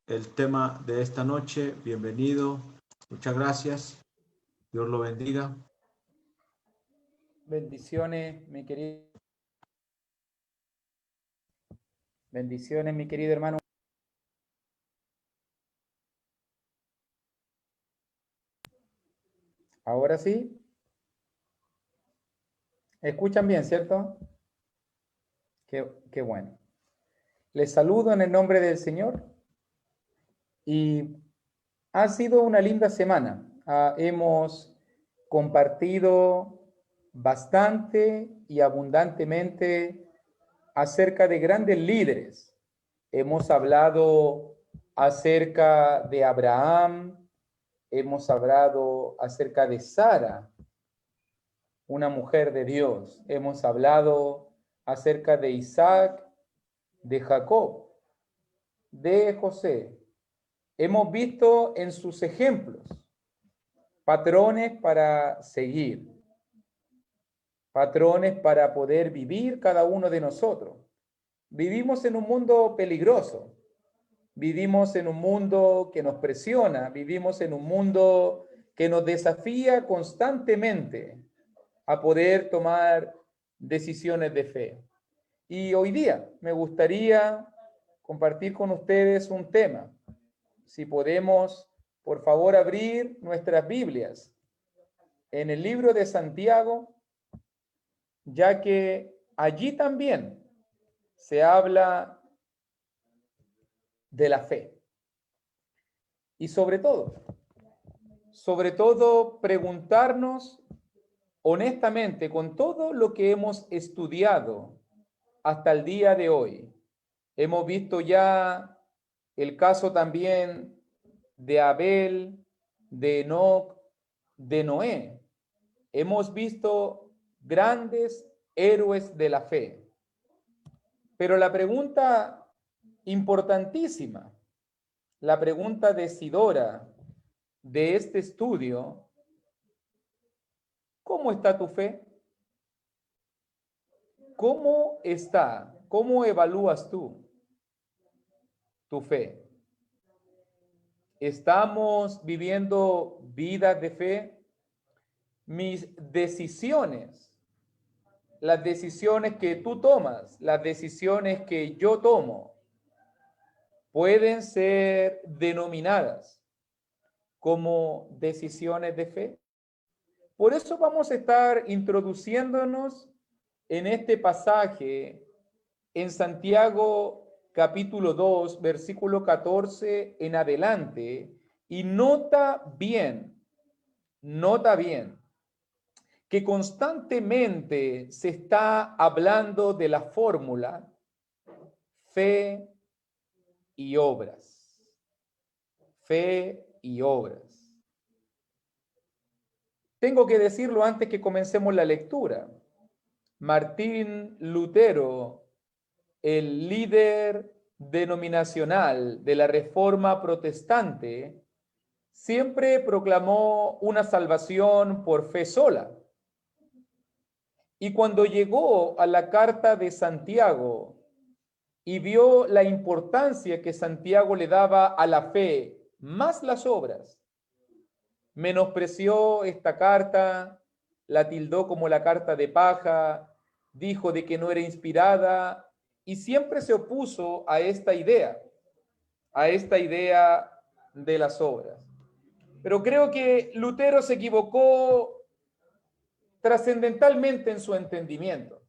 el tema de esta noche. Bienvenido. Muchas gracias. Dios lo bendiga. Bendiciones, mi querido. Bendiciones, mi querido hermano. Ahora sí. ¿Escuchan bien, cierto? Qué bueno. Les saludo en el nombre del Señor y ha sido una linda semana. Hemos compartido bastante y abundantemente acerca de grandes líderes. Hemos hablado acerca de Abraham, hemos hablado acerca de Sara, una mujer de Dios. Hemos hablado acerca de Isaac, de Jacob, de José. Hemos visto en sus ejemplos patrones para seguir, patrones para poder vivir cada uno de nosotros. Vivimos en un mundo peligroso, vivimos en un mundo que nos presiona, vivimos en un mundo que nos desafía constantemente a poder tomar decisiones de fe. Y hoy día me gustaría compartir con ustedes un tema. Si podemos, por favor, abrir nuestras Biblias en el libro de Santiago, ya que allí también se habla de la fe. Y sobre todo preguntarnos honestamente con todo lo que hemos estudiado hasta el día de hoy. Hemos visto ya el caso también de Abel, de Enoc, de Noé. Hemos visto grandes héroes de la fe. Pero la pregunta importantísima, la pregunta decidora de este estudio, ¿cómo está tu fe? ¿Cómo está? ¿Cómo evalúas tú tu fe? ¿Estamos viviendo vidas de fe? Mis decisiones, las decisiones que tú tomas, las decisiones que yo tomo, pueden ser denominadas como decisiones de fe. Por eso vamos a estar introduciéndonos en este pasaje en Santiago capítulo 2, versículo 14 en adelante, y nota bien, que constantemente se está hablando de la fórmula fe y obras. Fe y obras. Tengo que decirlo antes que comencemos la lectura. Martín Lutero, el líder denominacional de la Reforma Protestante, siempre proclamó una salvación por fe sola. Y cuando llegó a la carta de Santiago y vio la importancia que Santiago le daba a la fe, más las obras, menospreció esta carta, la tildó como la carta de paja, dijo de que no era inspirada y siempre se opuso a esta idea de las obras. Pero creo que Lutero se equivocó trascendentalmente en su entendimiento.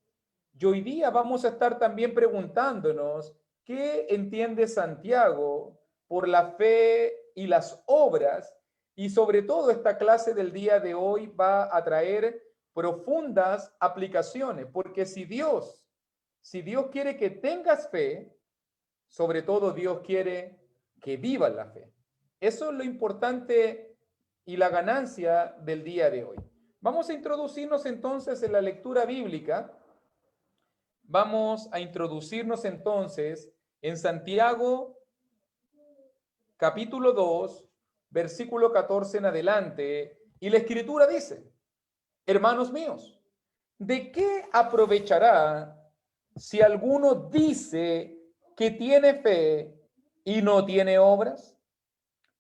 Y hoy día vamos a estar también preguntándonos qué entiende Santiago por la fe y las obras, y sobre todo esta clase del día de hoy va a traer profundas aplicaciones, porque si Dios quiere que tengas fe, sobre todo Dios quiere que vivas la fe. Eso es lo importante y la ganancia del día de hoy. Vamos a introducirnos entonces en la lectura bíblica. Vamos a introducirnos entonces en Santiago capítulo 2, versículo 14 en adelante, y la escritura dice: hermanos míos, ¿de qué aprovechará si alguno dice que tiene fe y no tiene obras,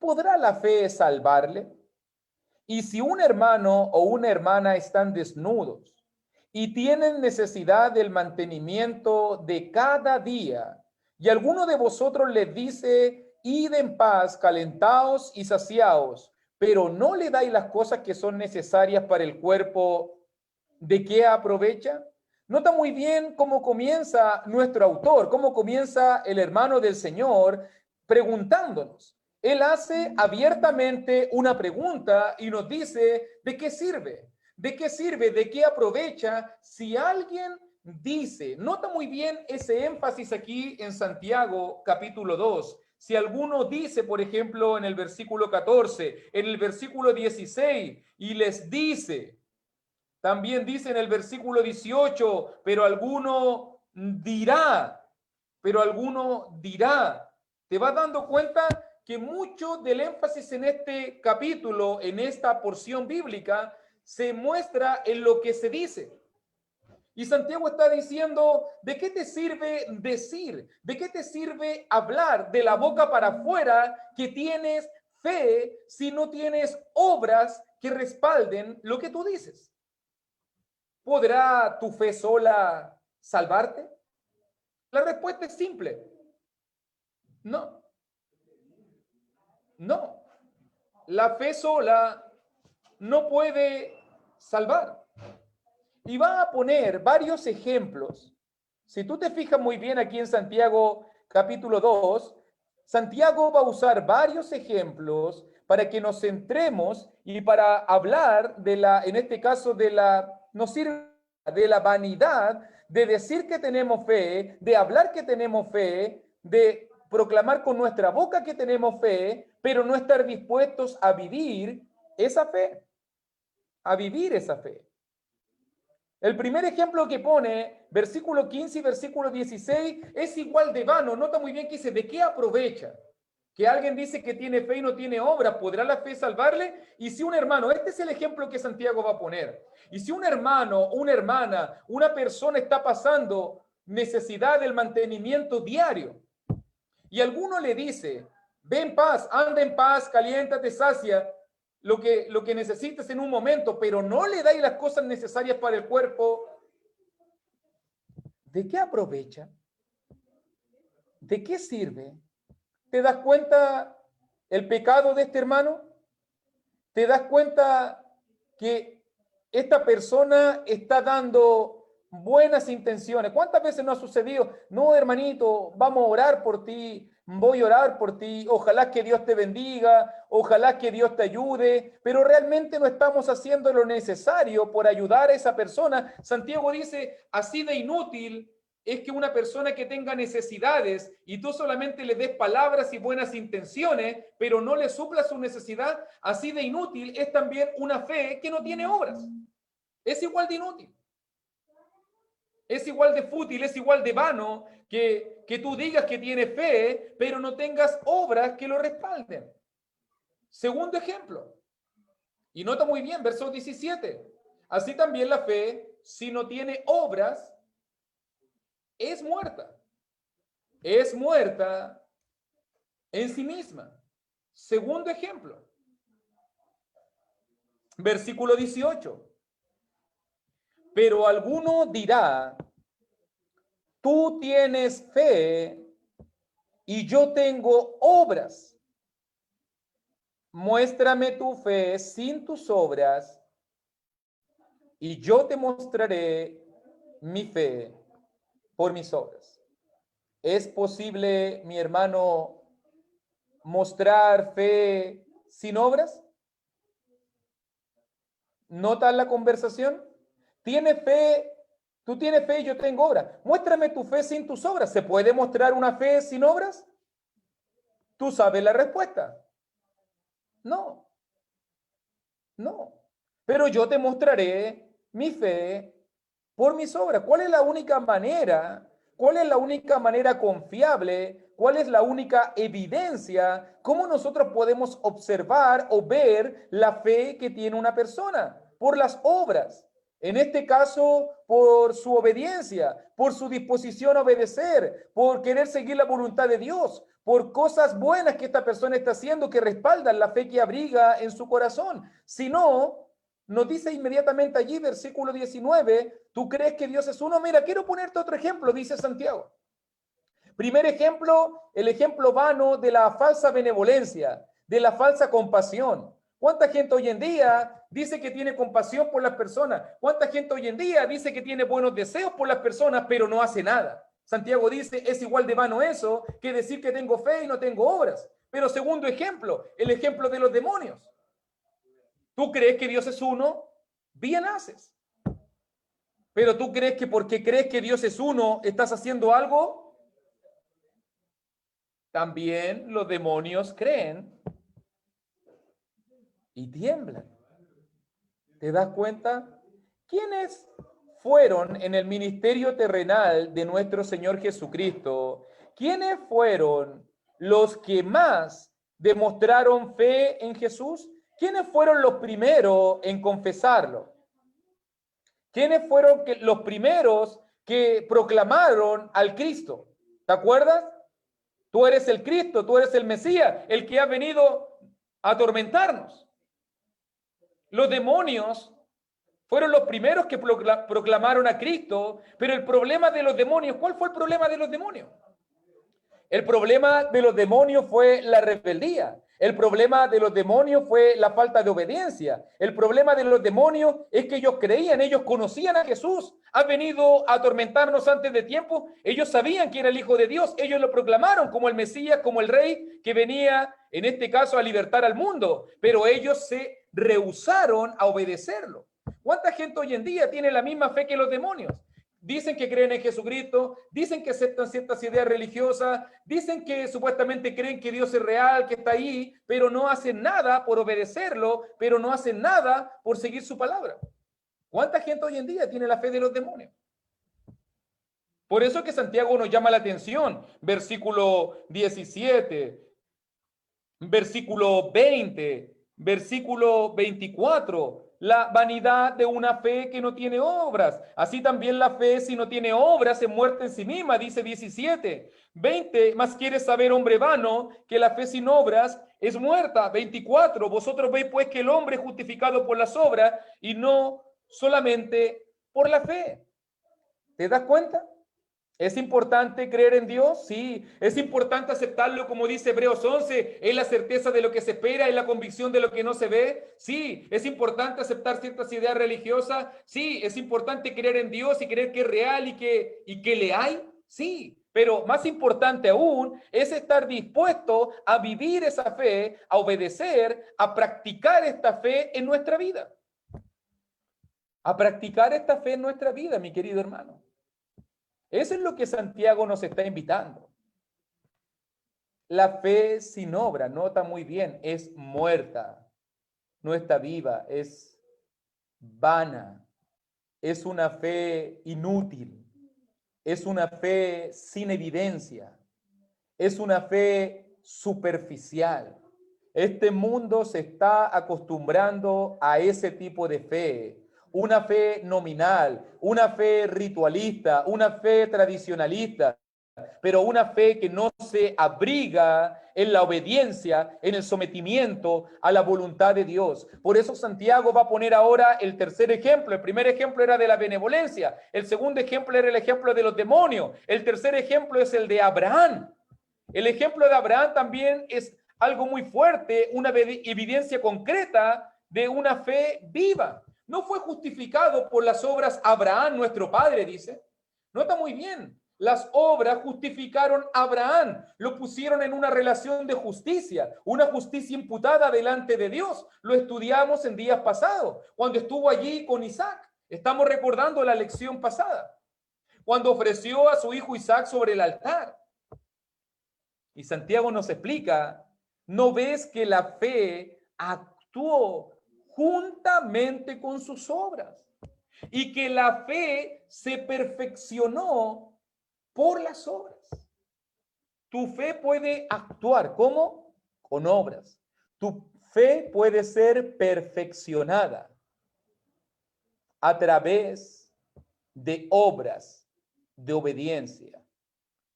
¿podrá la fe salvarle? Y si un hermano o una hermana están desnudos y tienen necesidad del mantenimiento de cada día, y alguno de vosotros les dice, id en paz, calentaos y saciaos, pero no le dais las cosas que son necesarias para el cuerpo, ¿de qué aprovecha? Nota muy bien cómo comienza nuestro autor, cómo comienza el hermano del Señor preguntándonos. Él hace abiertamente una pregunta y nos dice, ¿de qué sirve? ¿De qué sirve? ¿De qué aprovecha? Si alguien dice, nota muy bien ese énfasis aquí en Santiago capítulo 2. Si alguno dice, por ejemplo, en el versículo 14, en el versículo 16, y les dice, también dice en el versículo 18, pero alguno dirá, te vas dando cuenta que mucho del énfasis en este capítulo, en esta porción bíblica, se muestra en lo que se dice. Y Santiago está diciendo, ¿de qué te sirve decir? ¿De qué te sirve hablar de la boca para afuera que tienes fe si no tienes obras que respalden lo que tú dices? ¿Podrá tu fe sola salvarte? La respuesta es simple. No. No. La fe sola no puede salvar. Y va a poner varios ejemplos. Si tú te fijas muy bien aquí en Santiago capítulo 2, Santiago va a usar varios ejemplos para que nos centremos y para hablar de la, en este caso, nos sirve de la vanidad de decir que tenemos fe, de hablar que tenemos fe, de proclamar con nuestra boca que tenemos fe, pero no estar dispuestos a vivir esa fe, a vivir esa fe. El primer ejemplo que pone, versículo 15 y versículo 16, es igual de vano. Nota muy bien que dice, ¿de qué aprovecha? Que alguien dice que tiene fe y no tiene obra, ¿podrá la fe salvarle? Y si un hermano, este es el ejemplo que Santiago va a poner, y si un hermano, una hermana, una persona está pasando necesidad del mantenimiento diario, y alguno le dice, ve en paz, anda en paz, caliéntate, sacia, lo que necesites en un momento, pero no le dais las cosas necesarias para el cuerpo, ¿de qué aprovecha? ¿De qué sirve? ¿Te das cuenta el pecado de este hermano? ¿Te das cuenta que esta persona está dando buenas intenciones? ¿Cuántas veces no ha sucedido? No, hermanito, vamos a orar por ti, voy a orar por ti, ojalá que Dios te bendiga, ojalá que Dios te ayude, pero realmente no estamos haciendo lo necesario por ayudar a esa persona. Santiago dice, así de inútil es que una persona que tenga necesidades y tú solamente le des palabras y buenas intenciones, pero no le supla su necesidad, así de inútil es también una fe que no tiene obras. Es igual de inútil. Es igual de fútil, es igual de vano que tú digas que tiene fe, pero no tengas obras que lo respalden. Segundo ejemplo. Y nota muy bien, verso 17. Así también la fe, si no tiene obras, es muerta. Es muerta en sí misma. Segundo ejemplo. Versículo 18. Pero alguno dirá, tú tienes fe y yo tengo obras. Muéstrame tu fe sin tus obras y yo te mostraré mi fe por mis obras. ¿Es posible, mi hermano, mostrar fe sin obras? ¿Notas la conversación? ¿Tiene fe? Tú tienes fe y yo tengo obras. Muéstrame tu fe sin tus obras. ¿Se puede mostrar una fe sin obras? Tú sabes la respuesta. No. No. Pero yo te mostraré mi fe por mis obras. ¿Cuál es la única manera? ¿Cuál es la única manera confiable? ¿Cuál es la única evidencia? ¿Cómo nosotros podemos observar o ver la fe que tiene una persona? Por las obras. En este caso, por su obediencia, por su disposición a obedecer, por querer seguir la voluntad de Dios, por cosas buenas que esta persona está haciendo que respaldan la fe que abriga en su corazón. Si no, nos dice inmediatamente allí, versículo 19, ¿tú crees que Dios es uno? Mira, quiero ponerte otro ejemplo, dice Santiago. Primer ejemplo, el ejemplo vano de la falsa benevolencia, de la falsa compasión. ¿Cuánta gente hoy en día dice que tiene compasión por las personas? ¿Cuánta gente hoy en día dice que tiene buenos deseos por las personas, pero no hace nada? Santiago dice, es igual de vano eso que decir que tengo fe y no tengo obras. Pero segundo ejemplo, el ejemplo de los demonios. ¿Tú crees que Dios es uno? Bien haces. Pero tú crees que porque crees que Dios es uno, estás haciendo algo. También los demonios creen y tiemblan. ¿Te das cuenta? ¿Quiénes fueron en el ministerio terrenal de nuestro Señor Jesucristo? ¿Quiénes fueron los que más demostraron fe en Jesús? ¿Quiénes fueron los primeros en confesarlo? ¿Quiénes fueron los primeros que proclamaron al Cristo? ¿Te acuerdas? Tú eres el Cristo, tú eres el Mesías, el que ha venido a atormentarnos. Los demonios fueron los primeros que proclamaron a Cristo, pero el problema de los demonios, ¿cuál fue el problema de los demonios? El problema de los demonios fue la rebeldía. El problema de los demonios fue la falta de obediencia. El problema de los demonios es que ellos creían, ellos conocían a Jesús. Ha venido a atormentarnos antes de tiempo. Ellos sabían que era el Hijo de Dios. Ellos lo proclamaron como el Mesías, como el Rey que venía, en este caso, a libertar al mundo. Pero ellos se rehusaron a obedecerlo. ¿Cuánta gente hoy en día tiene la misma fe que los demonios? Dicen que creen en Jesucristo, dicen que aceptan ciertas ideas religiosas, dicen que supuestamente creen que Dios es real, que está ahí, pero no hacen nada por obedecerlo, pero no hacen nada por seguir su palabra. ¿Cuánta gente hoy en día tiene la fe de los demonios? Por eso que Santiago nos llama la atención, versículo 17, versículo 20, versículo 24, la vanidad de una fe que no tiene obras. Así también la fe, si no tiene obras, es muerta en sí misma, dice 17. 20, más quieres saber, hombre vano, que la fe sin obras es muerta. 24, vosotros veis pues que el hombre es justificado por las obras y no solamente por la fe. ¿Te das cuenta? ¿Es importante creer en Dios? Sí. ¿Es importante aceptarlo como dice Hebreos 11? ¿Es la certeza de lo que se espera? ¿Es la convicción de lo que no se ve? Sí. ¿Es importante aceptar ciertas ideas religiosas? Sí. ¿Es importante creer en Dios y creer que es real y que le hay? Sí. Pero más importante aún es estar dispuesto a vivir esa fe, a obedecer, a practicar esta fe en nuestra vida. A practicar esta fe en nuestra vida, mi querido hermano. Eso es lo que Santiago nos está invitando. La fe sin obra, nota muy bien, es muerta, no está viva, es vana, es una fe inútil, es una fe sin evidencia, es una fe superficial. Este mundo se está acostumbrando a ese tipo de fe. Una fe nominal, una fe ritualista, una fe tradicionalista, pero una fe que no se abriga en la obediencia, en el sometimiento a la voluntad de Dios. Por eso Santiago va a poner ahora el tercer ejemplo. El primer ejemplo era de la benevolencia, el segundo ejemplo era el ejemplo de los demonios, el tercer ejemplo es el de Abraham. El ejemplo de Abraham también es algo muy fuerte, una evidencia concreta de una fe viva. No fue justificado por las obras Abraham, nuestro padre, dice. Nota muy bien, las obras justificaron a Abraham, lo pusieron en una relación de justicia, una justicia imputada delante de Dios. Lo estudiamos en días pasados, cuando estuvo allí con Isaac. Estamos recordando la lección pasada, cuando ofreció a su hijo Isaac sobre el altar. Y Santiago nos explica, ¿no ves que la fe actuó juntamente con sus obras? Y que la fe se perfeccionó por las obras. Tu fe puede actuar, ¿cómo? Con obras. Tu fe puede ser perfeccionada a través de obras de obediencia,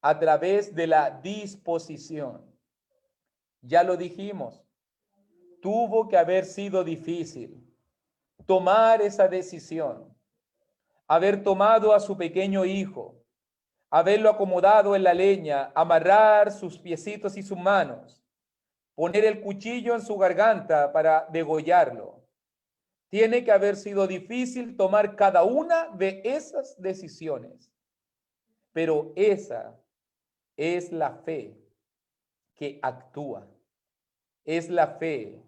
a través de la disposición. Ya lo dijimos, tuvo que haber sido difícil tomar esa decisión, haber tomado a su pequeño hijo, haberlo acomodado en la leña, amarrar sus piecitos y sus manos, poner el cuchillo en su garganta para degollarlo. Tiene que haber sido difícil tomar cada una de esas decisiones, pero esa es la fe que actúa, es la fe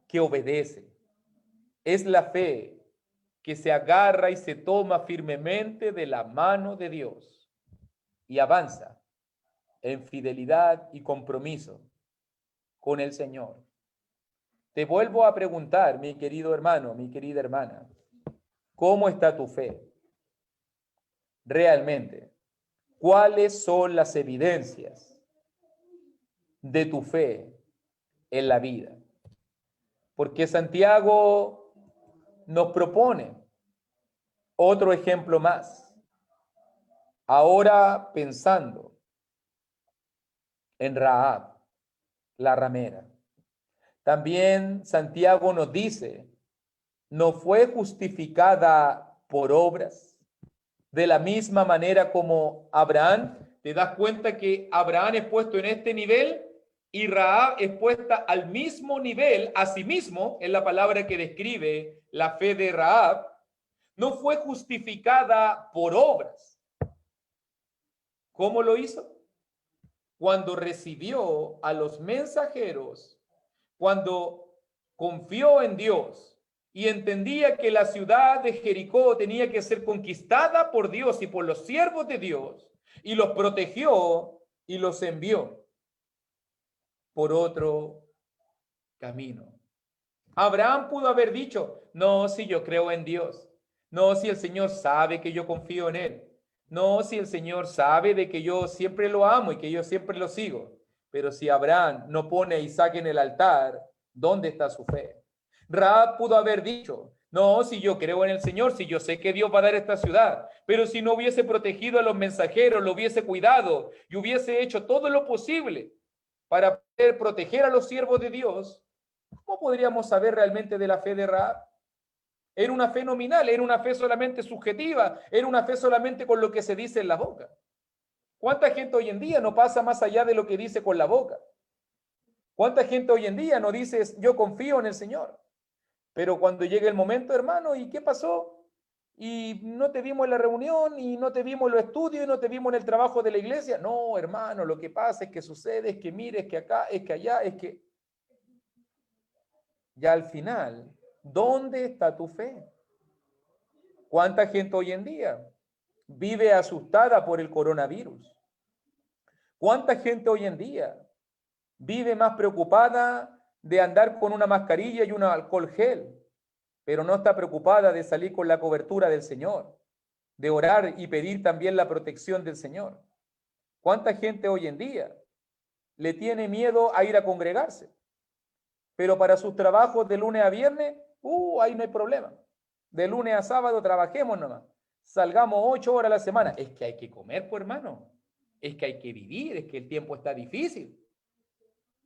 que obedece, es la fe que se agarra y se toma firmemente de la mano de Dios y avanza en fidelidad y compromiso con el Señor. Te vuelvo a preguntar, mi querido hermano, mi querida hermana, ¿cómo está tu fe? Realmente, ¿cuáles son las evidencias de tu fe en la vida? Porque Santiago nos propone otro ejemplo más. Ahora pensando en Rahab, la ramera. También Santiago nos dice, no fue justificada por obras, de la misma manera como Abraham. ¿Te das cuenta que Abraham es puesto en este nivel y Rahab es puesta al mismo nivel, a sí mismo, en la palabra que describe la fe de Rahab? No fue justificada por obras. ¿Cómo lo hizo? Cuando recibió a los mensajeros, cuando confió en Dios y entendía que la ciudad de Jericó tenía que ser conquistada por Dios y por los siervos de Dios, y los protegió y los envió por otro camino. Abraham pudo haber dicho, no, si yo creo en Dios, no, si el Señor sabe que yo confío en Él, no, si el Señor sabe de que yo siempre lo amo y que yo siempre lo sigo. Pero si Abraham no pone a Isaac en el altar, ¿dónde está su fe? Rahab pudo haber dicho, no, si yo creo en el Señor, si yo sé que Dios va a dar esta ciudad, pero si no hubiese protegido a los mensajeros, lo hubiese cuidado y hubiese hecho todo lo posible para poder proteger a los siervos de Dios, ¿cómo podríamos saber realmente de la fe de Rahab? Era una fe nominal, era una fe solamente subjetiva, era una fe solamente con lo que se dice en la boca. ¿Cuánta gente hoy en día no pasa más allá de lo que dice con la boca? ¿Cuánta gente hoy en día no dice, yo confío en el Señor? Pero cuando llega el momento, hermano, ¿y qué pasó? Y no te vimos en la reunión, y no te vimos en los estudios, y no te vimos en el trabajo de la iglesia. No, hermano, lo que pasa es que sucede, es que mire, es que acá, es que allá, es que... Ya al final, ¿dónde está tu fe? ¿Cuánta gente hoy en día vive asustada por el coronavirus? ¿Cuánta gente hoy en día vive más preocupada de andar con una mascarilla y un alcohol gel, pero no está preocupada de salir con la cobertura del Señor, de orar y pedir también la protección del Señor? ¿Cuánta gente hoy en día le tiene miedo a ir a congregarse? Pero para sus trabajos de lunes a viernes, ahí no hay problema. De lunes a sábado trabajemos nomás. Salgamos 8 horas a la semana. Es que hay que comer, pues, hermano. Es que hay que vivir, es que el tiempo está difícil.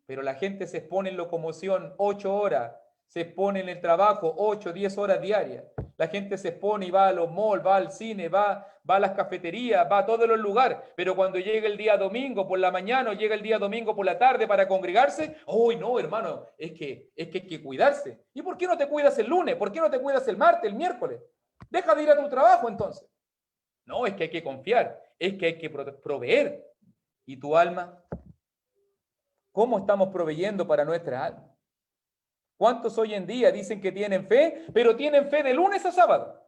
Pero la gente se expone en locomoción 8 horas, se expone en el trabajo 8, 10 horas diarias. La gente se expone y va a los malls, va al cine, va a las cafeterías, va a todos los lugares. Pero cuando llega el día domingo por la mañana o llega el día domingo por la tarde para congregarse, ¡uy, no, hermano! Es que hay que cuidarse. ¿Y por qué no te cuidas el lunes? ¿Por qué no te cuidas el martes, el miércoles? Deja de ir a tu trabajo entonces. No, es que hay que confiar, es que hay que proveer. ¿Y tu alma? ¿Cómo estamos proveyendo para nuestra alma? ¿Cuántos hoy en día dicen que tienen fe, pero tienen fe de lunes a sábado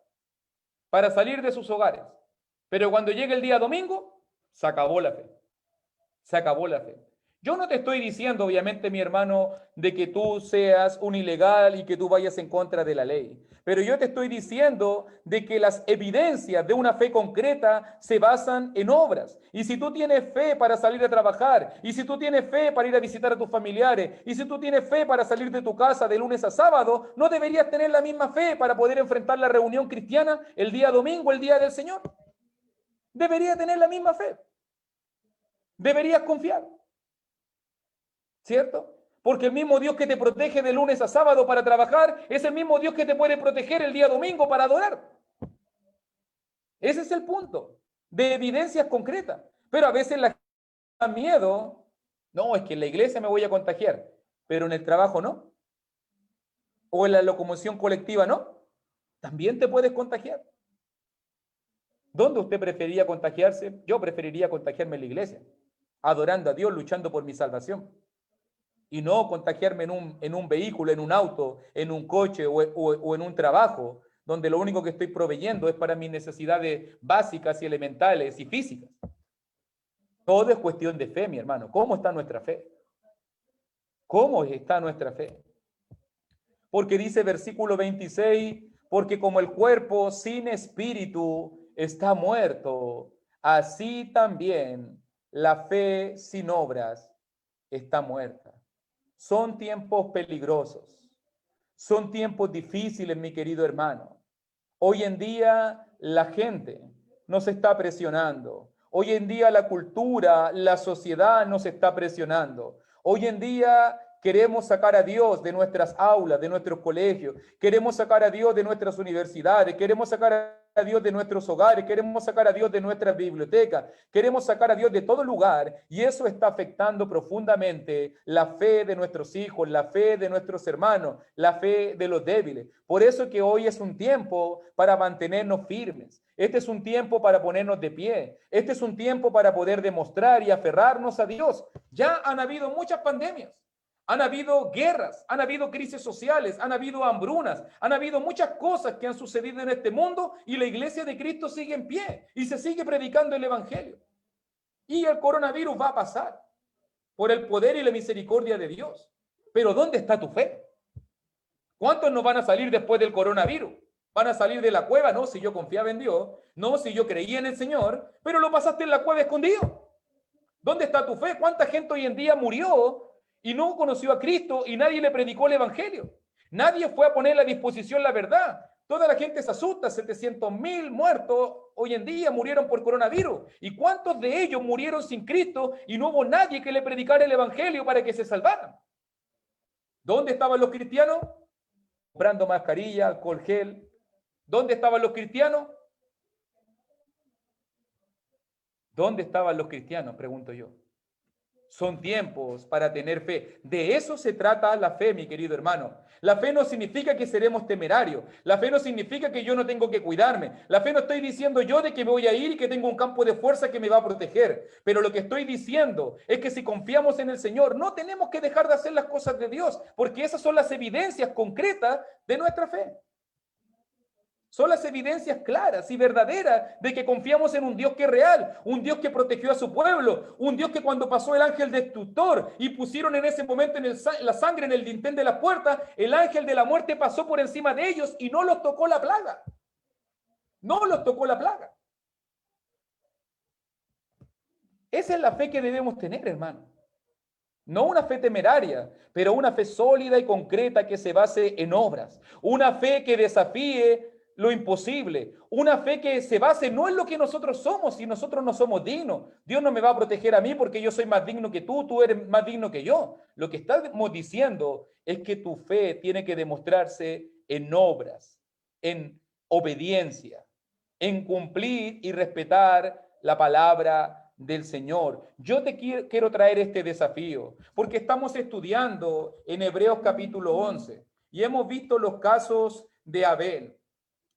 para salir de sus hogares? Pero cuando llega el día domingo, se acabó la fe. Se acabó la fe. Yo no te estoy diciendo, obviamente, mi hermano, de que tú seas un ilegal y que tú vayas en contra de la ley. Pero yo te estoy diciendo de que las evidencias de una fe concreta se basan en obras. Y si tú tienes fe para salir a trabajar, y si tú tienes fe para ir a visitar a tus familiares, y si tú tienes fe para salir de tu casa de lunes a sábado, ¿no deberías tener la misma fe para poder enfrentar la reunión cristiana el día domingo, el día del Señor? Deberías tener la misma fe. Deberías confiar. ¿Cierto? Porque el mismo Dios que te protege de lunes a sábado para trabajar es el mismo Dios que te puede proteger el día domingo para adorar. Ese es el punto, de evidencias concretas. Pero a veces la gente da miedo. No, es que en la iglesia me voy a contagiar, pero en el trabajo no. O en la locomoción colectiva no. También te puedes contagiar. ¿Dónde usted preferiría contagiarse? Yo preferiría contagiarme en la iglesia, adorando a Dios, luchando por mi salvación. Y no contagiarme en un vehículo, en un auto, en un coche o en un trabajo, donde lo único que estoy proveyendo es para mis necesidades básicas y elementales y físicas. Todo es cuestión de fe, mi hermano. ¿Cómo está nuestra fe? ¿Cómo está nuestra fe? Porque dice versículo 26, porque como el cuerpo sin espíritu está muerto, así también la fe sin obras está muerta. Son tiempos peligrosos, son tiempos difíciles, mi querido hermano. Hoy en día la gente nos está presionando. Hoy en día la cultura, la sociedad nos está presionando. Hoy en día queremos sacar a Dios de nuestras aulas, de nuestros colegios. Queremos sacar a Dios de nuestras universidades. Queremos sacar a Dios de nuestros hogares. Queremos sacar a Dios de nuestras bibliotecas. Queremos sacar a Dios de todo lugar. Y eso está afectando profundamente la fe de nuestros hijos, la fe de nuestros hermanos, la fe de los débiles. Por eso que hoy es un tiempo para mantenernos firmes. Este es un tiempo para ponernos de pie. Este es un tiempo para poder demostrar y aferrarnos a Dios. Ya han habido muchas pandemias. Han habido guerras, han habido crisis sociales, han habido hambrunas, han habido muchas cosas que han sucedido en este mundo y la iglesia de Cristo sigue en pie y se sigue predicando el evangelio. Y el coronavirus va a pasar por el poder y la misericordia de Dios. Pero ¿dónde está tu fe? ¿Cuántos no van a salir después del coronavirus? ¿Van a salir de la cueva? No, si yo confiaba en Dios, no, si yo creía en el Señor, pero lo pasaste en la cueva escondido. ¿Dónde está tu fe? ¿Cuánta gente hoy en día murió y no conoció a Cristo y nadie le predicó el evangelio? Nadie fue a poner a disposición la verdad. Toda la gente se asusta. 700,000 muertos hoy en día murieron por coronavirus. ¿Y cuántos de ellos murieron sin Cristo y no hubo nadie que le predicara el evangelio para que se salvaran? ¿Dónde estaban los cristianos? Comprando mascarilla, alcohol gel. ¿Dónde estaban los cristianos? ¿Dónde estaban los cristianos? Pregunto yo. Son tiempos para tener fe. De eso se trata la fe, mi querido hermano. La fe no significa que seremos temerarios. La fe no significa que yo no tengo que cuidarme. La fe no estoy diciendo yo de que me voy a ir y que tengo un campo de fuerza que me va a proteger. Pero lo que estoy diciendo es que si confiamos en el Señor, no tenemos que dejar de hacer las cosas de Dios, porque esas son las evidencias concretas de nuestra fe. Son las evidencias claras y verdaderas de que confiamos en un Dios que es real, un Dios que protegió a su pueblo, un Dios que cuando pasó el ángel destructor y pusieron en ese momento la sangre en el dintel de la puerta, el ángel de la muerte pasó por encima de ellos y no los tocó la plaga. No los tocó la plaga. Esa es la fe que debemos tener, hermano. No una fe temeraria, pero una fe sólida y concreta que se base en obras. Una fe que desafíe lo imposible, una fe que se base no en lo que nosotros somos, si nosotros no somos dignos. Dios no me va a proteger a mí porque yo soy más digno que tú eres más digno que yo. Lo que estamos diciendo es que tu fe tiene que demostrarse en obras, en obediencia, en cumplir y respetar la palabra del Señor. Yo te quiero traer este desafío porque estamos estudiando en Hebreos capítulo 11 y hemos visto los casos de Abel.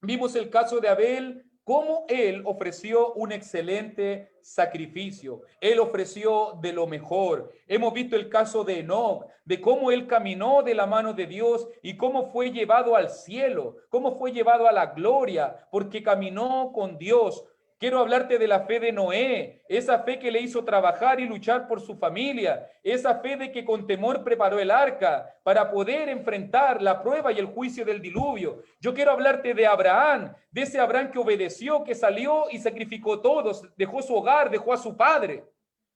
Vimos el caso de Abel, cómo él ofreció un excelente sacrificio. Él ofreció de lo mejor. Hemos visto el caso de Enoc, de cómo él caminó de la mano de Dios y cómo fue llevado al cielo, cómo fue llevado a la gloria, porque caminó con Dios, Quiero hablarte de la fe de Noé, esa fe que le hizo trabajar y luchar por su familia, esa fe de que con temor preparó el arca para poder enfrentar la prueba y el juicio del diluvio. Yo quiero hablarte de Abraham, de ese Abraham que obedeció, que salió y sacrificó todo, dejó su hogar, dejó a su padre.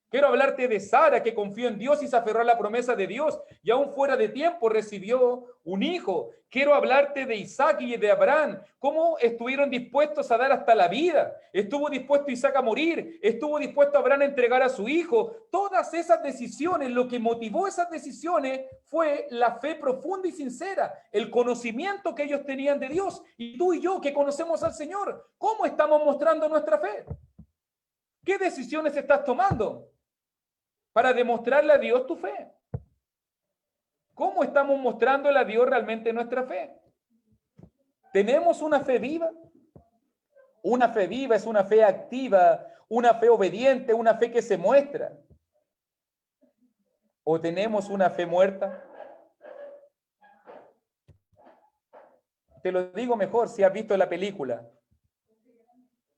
Quiero hablarte de Sara, que confió en Dios y se aferró a la promesa de Dios y aún fuera de tiempo recibió un hijo. Quiero hablarte de Isaac y de Abraham, cómo estuvieron dispuestos a dar hasta la vida. Estuvo dispuesto Isaac a morir, estuvo dispuesto Abraham a entregar a su hijo. Todas esas decisiones, lo que motivó esas decisiones fue la fe profunda y sincera, el conocimiento que ellos tenían de Dios. Y tú y yo que conocemos al Señor, ¿cómo estamos mostrando nuestra fe? ¿Qué decisiones estás tomando para demostrarle a Dios tu fe? ¿Cómo estamos mostrándole a Dios realmente nuestra fe? ¿Tenemos una fe viva? Una fe viva es una fe activa, una fe obediente, una fe que se muestra. ¿O tenemos una fe muerta? Te lo digo mejor si has visto la película.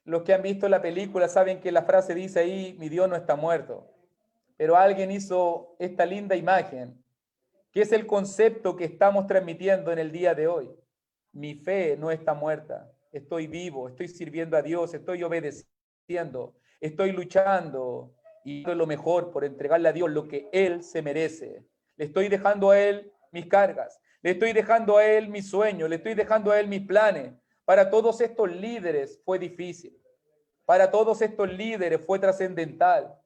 Los que han visto la película saben que la frase dice ahí, mi Dios no está muerto. Pero alguien hizo esta linda imagen, que es el concepto que estamos transmitiendo en el día de hoy. Mi fe no está muerta, estoy vivo, estoy sirviendo a Dios, estoy obedeciendo, estoy luchando y doy lo mejor por entregarle a Dios lo que Él se merece. Le estoy dejando a Él mis cargas, le estoy dejando a Él mis sueños, le estoy dejando a Él mis planes. Para todos estos líderes fue difícil, para todos estos líderes fue trascendental.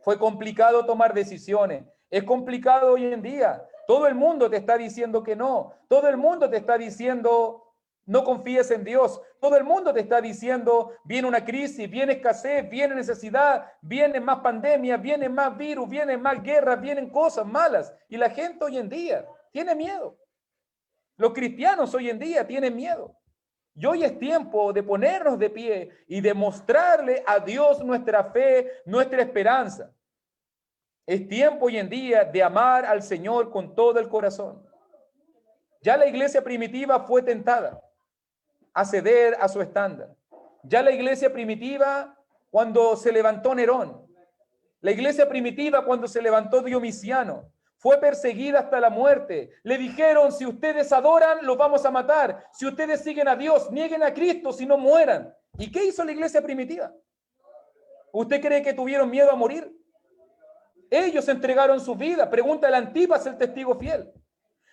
Fue complicado tomar decisiones. Es complicado hoy en día. Todo el mundo te está diciendo que no. Todo el mundo te está diciendo no confíes en Dios. Todo el mundo te está diciendo viene una crisis, viene escasez, viene necesidad, viene más pandemia, viene más virus, viene más guerra, vienen cosas malas. Y la gente hoy en día tiene miedo. Los cristianos hoy en día tienen miedo. Y hoy es tiempo de ponernos de pie y de mostrarle a Dios nuestra fe, nuestra esperanza. Es tiempo hoy en día de amar al Señor con todo el corazón. Ya la iglesia primitiva fue tentada a ceder a su estándar. Ya la iglesia primitiva cuando se levantó Nerón, la iglesia primitiva cuando se levantó Domiciano, fue perseguida hasta la muerte. Le dijeron, si ustedes adoran, los vamos a matar. Si ustedes siguen a Dios, nieguen a Cristo, si no mueran. ¿Y qué hizo la iglesia primitiva? ¿Usted cree que tuvieron miedo a morir? Ellos entregaron su vida. Pregúntale a Antipas, el testigo fiel.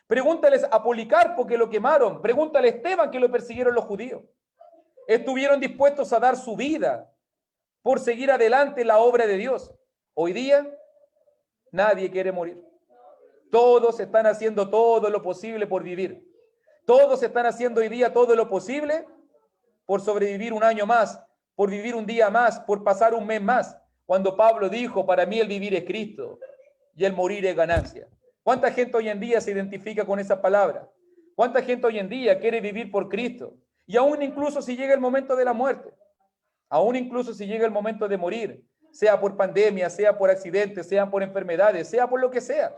Pregúntales a Policarpo, que lo quemaron. Pregúntale a Esteban, que lo persiguieron los judíos. Estuvieron dispuestos a dar su vida por seguir adelante la obra de Dios. Hoy día, nadie quiere morir. Todos están haciendo todo lo posible por vivir. Todos están haciendo hoy día todo lo posible por sobrevivir un año más, por vivir un día más, por pasar un mes más. Cuando Pablo dijo, para mí el vivir es Cristo y el morir es ganancia. ¿Cuánta gente hoy en día se identifica con esa palabra? ¿Cuánta gente hoy en día quiere vivir por Cristo? Y aún incluso si llega el momento de la muerte, aún incluso si llega el momento de morir, sea por pandemia, sea por accidentes, sea por enfermedades, sea por lo que sea.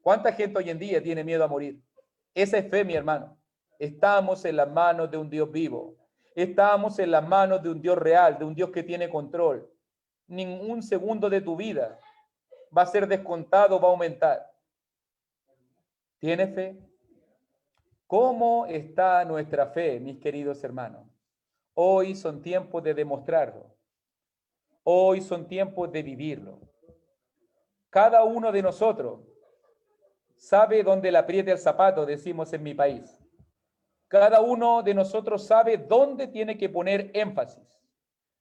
¿Cuánta gente hoy en día tiene miedo a morir? Esa es fe, mi hermano. Estamos en las manos de un Dios vivo. Estamos en las manos de un Dios real, de un Dios que tiene control. Ningún segundo de tu vida va a ser descontado, va a aumentar. ¿Tienes fe? ¿Cómo está nuestra fe, mis queridos hermanos? Hoy son tiempos de demostrarlo. Hoy son tiempos de vivirlo. Cada uno de nosotros sabe dónde le aprieta el zapato, decimos en mi país. Cada uno de nosotros sabe dónde tiene que poner énfasis,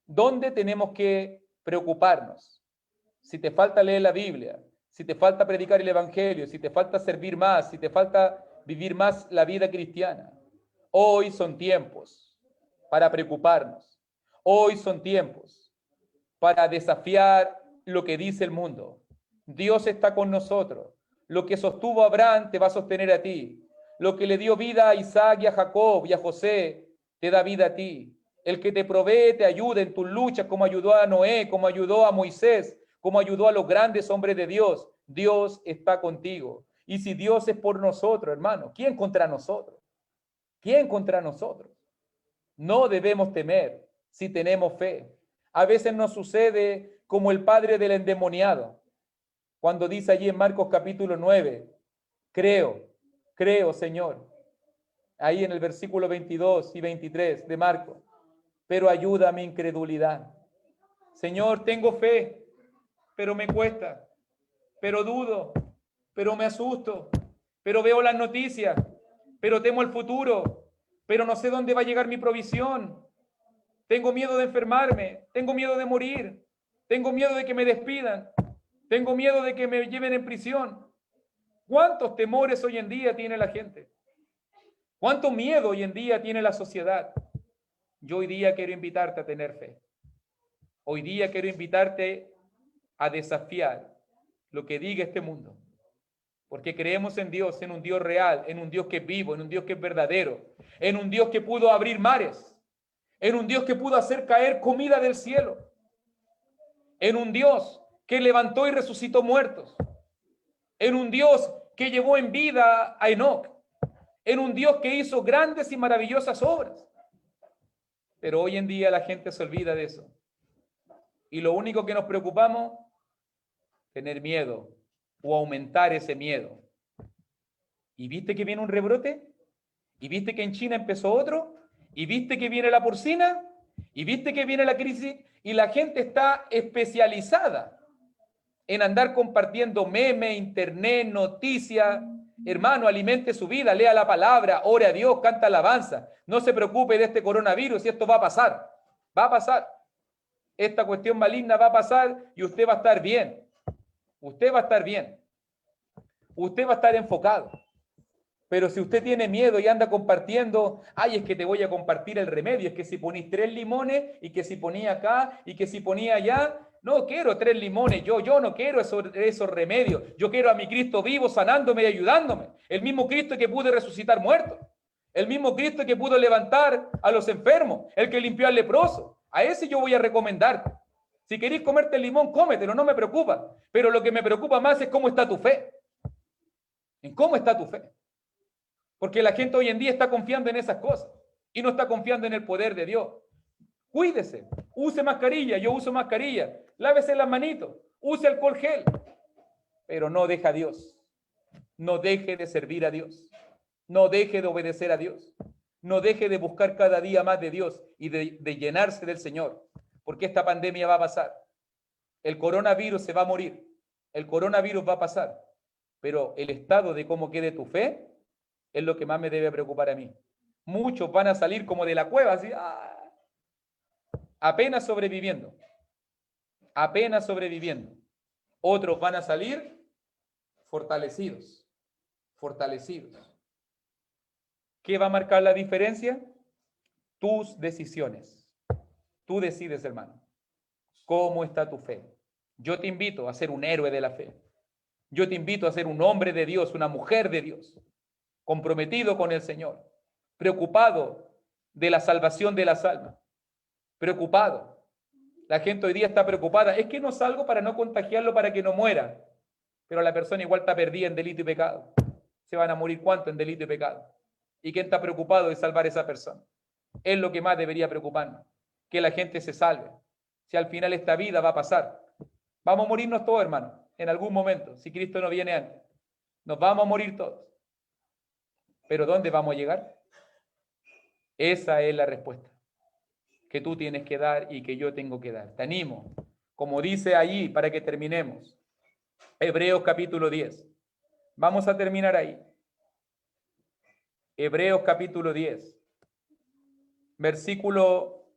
dónde tenemos que preocuparnos. Si te falta leer la Biblia, si te falta predicar el Evangelio, si te falta servir más, si te falta vivir más la vida cristiana. Hoy son tiempos para preocuparnos. Hoy son tiempos para desafiar lo que dice el mundo. Dios está con nosotros. Lo que sostuvo a Abraham te va a sostener a ti. Lo que le dio vida a Isaac y a Jacob y a José te da vida a ti. El que te provee te ayuda en tus luchas, como ayudó a Noé, como ayudó a Moisés, como ayudó a los grandes hombres de Dios. Dios está contigo. Y si Dios es por nosotros, hermano, ¿quién contra nosotros? ¿Quién contra nosotros? No debemos temer. si tenemos fe. A veces nos sucede como el padre del endemoniado, cuando dice allí en Marcos capítulo 9, creo, Señor. Ahí en el versículo 22 y 23 de Marcos, pero ayuda a mi incredulidad. Señor, tengo fe, pero me cuesta, pero dudo, pero me asusto, pero veo las noticias, pero temo el futuro, pero no sé dónde va a llegar mi provisión. Tengo miedo de enfermarme, tengo miedo de morir, tengo miedo de que me despidan, tengo miedo de que me lleven en prisión. ¿Cuántos temores hoy en día tiene la gente? ¿Cuánto miedo hoy en día tiene la sociedad? Yo hoy día quiero invitarte a tener fe. Hoy día quiero invitarte a desafiar lo que diga este mundo. Porque creemos en Dios, en un Dios real, en un Dios que es vivo, en un Dios que es verdadero, en un Dios que pudo abrir mares, en un Dios que pudo hacer caer comida del cielo, en un Dios que levantó y resucitó muertos, en un Dios que llevó en vida a Enoc, en un Dios que hizo grandes y maravillosas obras. Pero hoy en día la gente se olvida de eso. Y lo único que nos preocupamos, tener miedo o aumentar ese miedo. ¿Y viste que viene un rebrote? ¿Y viste que en China empezó otro? ¿Y viste que viene la porcina? ¿Y viste que viene la crisis? Y la gente está especializada en andar compartiendo memes, internet, noticias. Hermano, alimente su vida, lea la palabra, ore a Dios, canta alabanza. No se preocupe de este coronavirus y esto va a pasar. Va a pasar. Esta cuestión maligna va a pasar y usted va a estar bien. Usted va a estar bien. Usted va a estar enfocado. Pero si usted tiene miedo y anda compartiendo, ay, es que te voy a compartir el remedio, es que si ponís 3 limones y que si ponía acá y que si ponía allá, no quiero 3 limones, yo no quiero esos remedios, yo quiero a mi Cristo vivo sanándome y ayudándome, el mismo Cristo que pudo resucitar muertos, el mismo Cristo que pudo levantar a los enfermos, el que limpió al leproso, a ese yo voy a recomendarte. Si queréis comerte el limón, cómetelo, no me preocupa, pero lo que me preocupa más es cómo está tu fe, en cómo está tu fe. Porque la gente hoy en día está confiando en esas cosas y no está confiando en el poder de Dios. Cuídese, use mascarilla, yo uso mascarilla, lávese las manitos, use alcohol gel, pero no deje a Dios, no deje de servir a Dios, no deje de obedecer a Dios, no deje de buscar cada día más de Dios y de llenarse del Señor, porque esta pandemia va a pasar, el coronavirus se va a morir, el coronavirus va a pasar, pero el estado de cómo quede tu fe es lo que más me debe preocupar a mí. Muchos van a salir como de la cueva, así, apenas sobreviviendo. Apenas sobreviviendo. Otros van a salir fortalecidos. Fortalecidos. ¿Qué va a marcar la diferencia? Tus decisiones. Tú decides, hermano. ¿Cómo está tu fe? Yo te invito a ser un héroe de la fe. Yo te invito a ser un hombre de Dios, una mujer de Dios, comprometido con el Señor, preocupado de la salvación de las almas, preocupado. La gente hoy día está preocupada, es que no salgo para no contagiarlo, para que no muera, pero la persona igual está perdida en delito y pecado. ¿Se van a morir cuánto en delito y pecado? ¿Y quién está preocupado de salvar a esa persona? Es lo que más debería preocuparnos, que la gente se salve. Si al final esta vida va a pasar, vamos a morirnos todos, hermano, en algún momento, si Cristo no viene antes. Nos vamos a morir todos. ¿Pero dónde vamos a llegar? Esa es la respuesta que tú tienes que dar y que yo tengo que dar. Te animo, como dice allí, para que terminemos. Hebreos capítulo 10. Vamos a terminar ahí. Hebreos capítulo 10. Versículo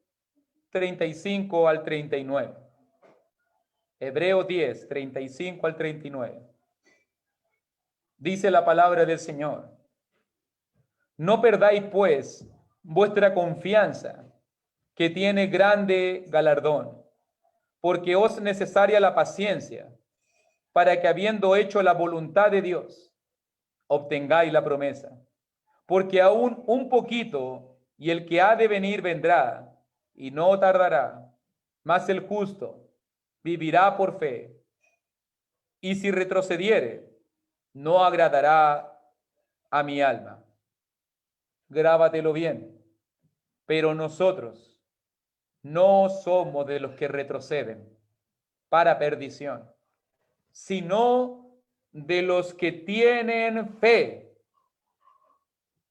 35 al 39. Hebreos 10, 35 al 39. Dice la palabra del Señor. No perdáis, pues, vuestra confianza, que tiene grande galardón, porque os es necesaria la paciencia, para que habiendo hecho la voluntad de Dios, obtengáis la promesa. Porque aún un poquito, y el que ha de venir vendrá, y no tardará, mas el justo vivirá por fe. Y si retrocediere, no agradará a mi alma. Grábatelo bien. Pero nosotros no somos de los que retroceden para perdición, sino de los que tienen fe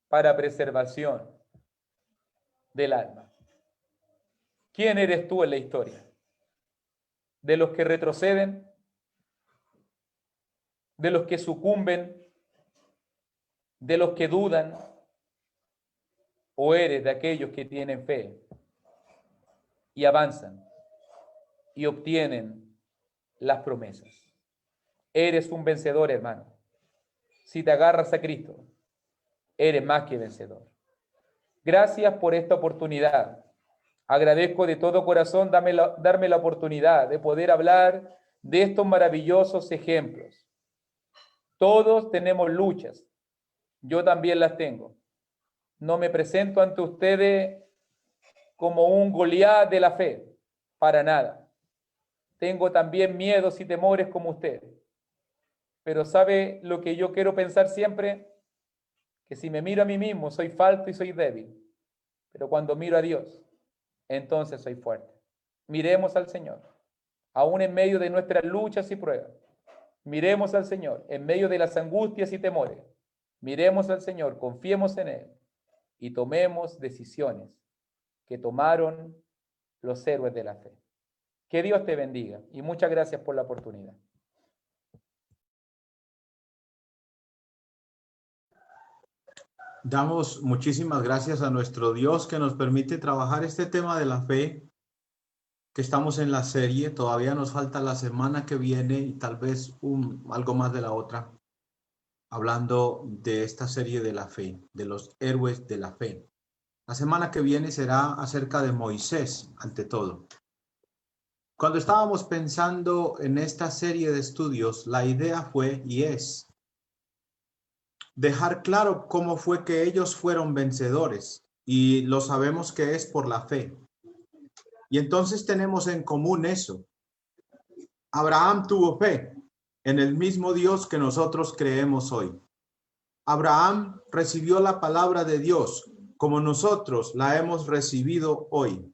para preservación del alma. ¿Quién eres tú en la historia? ¿De los que retroceden? ¿De los que sucumben? ¿De los que dudan? ¿O eres de aquellos que tienen fe y avanzan y obtienen las promesas? Eres un vencedor, hermano. Si te agarras a Cristo, eres más que vencedor. Gracias por esta oportunidad. Agradezco de todo corazón darme la oportunidad de poder hablar de estos maravillosos ejemplos. Todos tenemos luchas. Yo también las tengo. No me presento ante ustedes como un Goliat de la fe, para nada. Tengo también miedos y temores como ustedes. Pero ¿sabe lo que yo quiero pensar siempre? Que si me miro a mí mismo, soy falto y soy débil. Pero cuando miro a Dios, entonces soy fuerte. Miremos al Señor, aún en medio de nuestras luchas y pruebas. Miremos al Señor en medio de las angustias y temores. Miremos al Señor, confiemos en Él y tomemos decisiones que tomaron los héroes de la fe. Que Dios te bendiga y muchas gracias por la oportunidad. Damos muchísimas gracias a nuestro Dios que nos permite trabajar este tema de la fe, que estamos en la serie. Todavía nos falta la semana que viene y tal vez algo más de la otra, hablando de esta serie de la fe, de los héroes de la fe. La semana que viene será acerca de Moisés, ante todo. Cuando estábamos pensando en esta serie de estudios, la idea fue y es dejar claro cómo fue que ellos fueron vencedores, y lo sabemos que es por la fe. Y entonces tenemos en común eso. Abraham tuvo fe en el mismo Dios que nosotros creemos hoy. Abraham recibió la palabra de Dios como nosotros la hemos recibido hoy.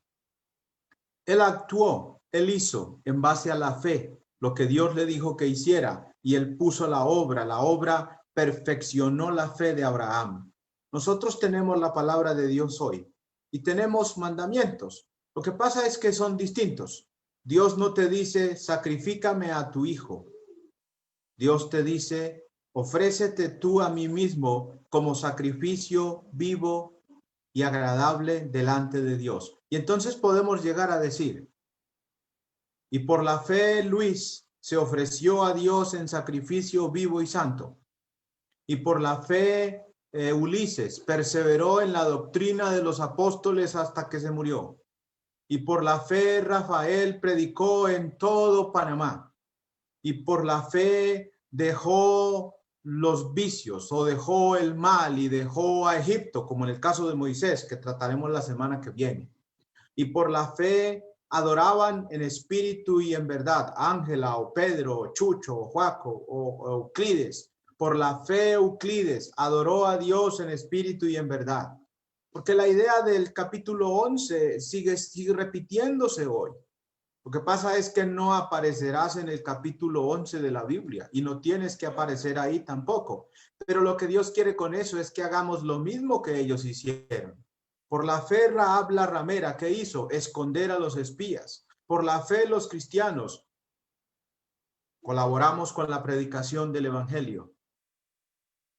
Él actuó, él hizo en base a la fe lo que Dios le dijo que hiciera, y él puso la obra perfeccionó la fe de Abraham. Nosotros tenemos la palabra de Dios hoy y tenemos mandamientos. Lo que pasa es que son distintos. Dios no te dice, sacrifícame a tu hijo. Dios te dice, ofrécete tú a mí mismo como sacrificio vivo y agradable delante de Dios. Y entonces podemos llegar a decir, y por la fe Luis se ofreció a Dios en sacrificio vivo y santo. Y por la fe Ulises perseveró en la doctrina de los apóstoles hasta que se murió. Y por la fe Rafael predicó en todo Panamá. Y por la fe dejó los vicios o dejó el mal y dejó a Egipto, como en el caso de Moisés, que trataremos la semana que viene. Y por la fe adoraban en espíritu y en verdad, Ángela o Pedro o Chucho o Joaco o Euclides. Por la fe Euclides adoró a Dios en espíritu y en verdad. Porque la idea del capítulo 11 sigue repitiéndose hoy. Lo que pasa es que no aparecerás en el capítulo 11 de la Biblia y no tienes que aparecer ahí tampoco. Pero lo que Dios quiere con eso es que hagamos lo mismo que ellos hicieron. Por la fe Rahab la ramera, ¿qué hizo? Esconder a los espías. Por la fe los cristianos colaboramos con la predicación del evangelio.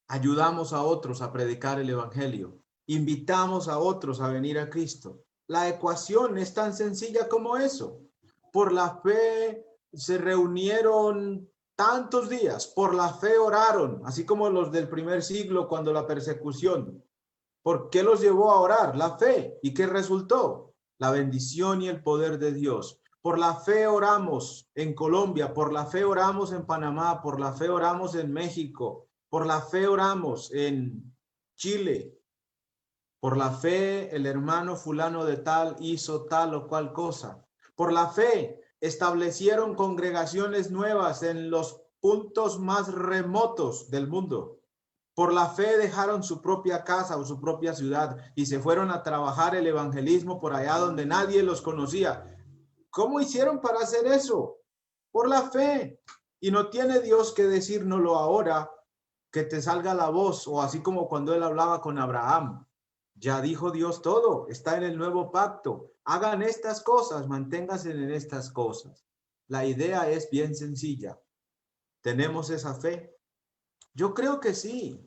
Ayudamos a otros a predicar el evangelio. Invitamos a otros a venir a Cristo. La ecuación es tan sencilla como eso. Por la fe se reunieron tantos días. Por la fe oraron, así como los del primer siglo cuando la persecución. ¿Por qué los llevó a orar? La fe. ¿Y qué resultó? La bendición y el poder de Dios. Por la fe oramos en Colombia, por la fe oramos en Panamá, por la fe oramos en México, por la fe oramos en Chile. Por la fe el hermano fulano de tal hizo tal o cual cosa. Por la fe establecieron congregaciones nuevas en los puntos más remotos del mundo. Por la fe dejaron su propia casa o su propia ciudad y se fueron a trabajar el evangelismo por allá donde nadie los conocía. ¿Cómo hicieron para hacer eso? Por la fe. Y no tiene Dios que decírnoslo ahora que te salga la voz, o así como cuando él hablaba con Abraham. Ya dijo Dios todo, está en el nuevo pacto. Hagan estas cosas, manténganse en estas cosas. La idea es bien sencilla. ¿Tenemos esa fe? Yo creo que sí.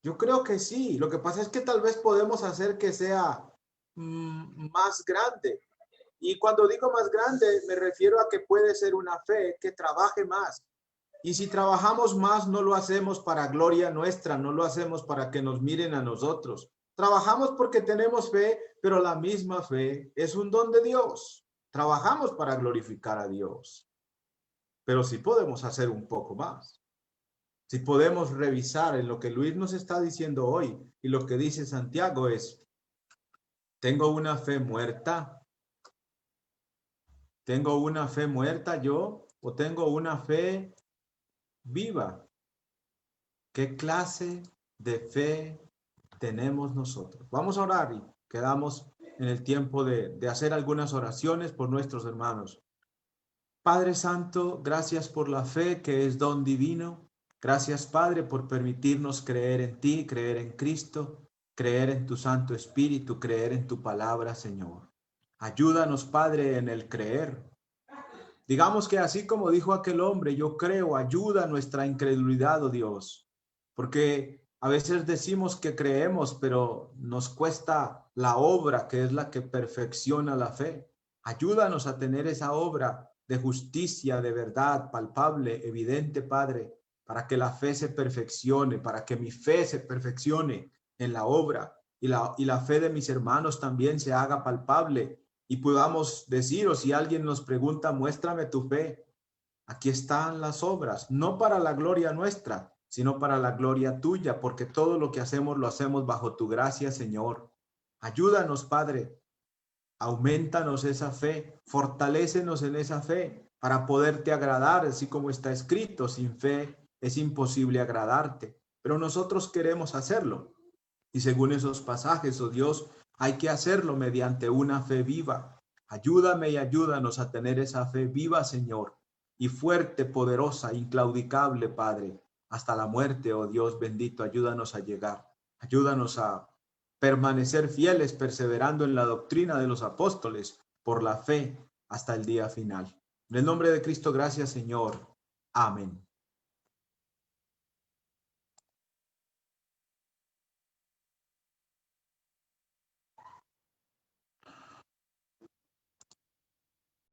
Yo creo que sí. Lo que pasa es que tal vez podemos hacer que sea más grande. Y cuando digo más grande, me refiero a que puede ser una fe que trabaje más. Y si trabajamos más, no lo hacemos para gloria nuestra, no lo hacemos para que nos miren a nosotros. Trabajamos porque tenemos fe, pero la misma fe es un don de Dios. Trabajamos para glorificar a Dios. Pero sí podemos hacer un poco más. Si podemos revisar en lo que Luis nos está diciendo hoy y lo que dice Santiago es, ¿tengo una fe muerta? ¿Tengo una fe muerta yo o tengo una fe viva? ¿Qué clase de fe tenemos nosotros? Vamos a orar y quedamos en el tiempo de hacer algunas oraciones por nuestros hermanos. Padre Santo, gracias por la fe que es don divino. Gracias, Padre, por permitirnos creer en ti, creer en Cristo, creer en tu Santo Espíritu, creer en tu palabra, Señor. Ayúdanos, Padre, en el creer. Digamos que así como dijo aquel hombre, yo creo, ayuda nuestra incredulidad, oh Dios, porque a veces decimos que creemos, pero nos cuesta la obra que es la que perfecciona la fe. Ayúdanos a tener esa obra de justicia, de verdad, palpable, evidente, Padre, para que la fe se perfeccione, para que mi fe se perfeccione en la obra y la fe de mis hermanos también se haga palpable y podamos decir, o si alguien nos pregunta, muéstrame tu fe. Aquí están las obras, no para la gloria nuestra, sino para la gloria tuya, porque todo lo que hacemos lo hacemos bajo tu gracia, Señor. Ayúdanos, Padre, aumentanos esa fe, fortalécenos en esa fe para poderte agradar, así como está escrito, sin fe es imposible agradarte, pero nosotros queremos hacerlo. Y según esos pasajes, oh Dios, hay que hacerlo mediante una fe viva. Ayúdame y ayúdanos a tener esa fe viva, Señor, y fuerte, poderosa, inclaudicable, Padre, hasta la muerte, oh Dios bendito, ayúdanos a llegar. Ayúdanos a permanecer fieles, perseverando en la doctrina de los apóstoles, por la fe hasta el día final. En el nombre de Cristo, gracias, Señor. Amén.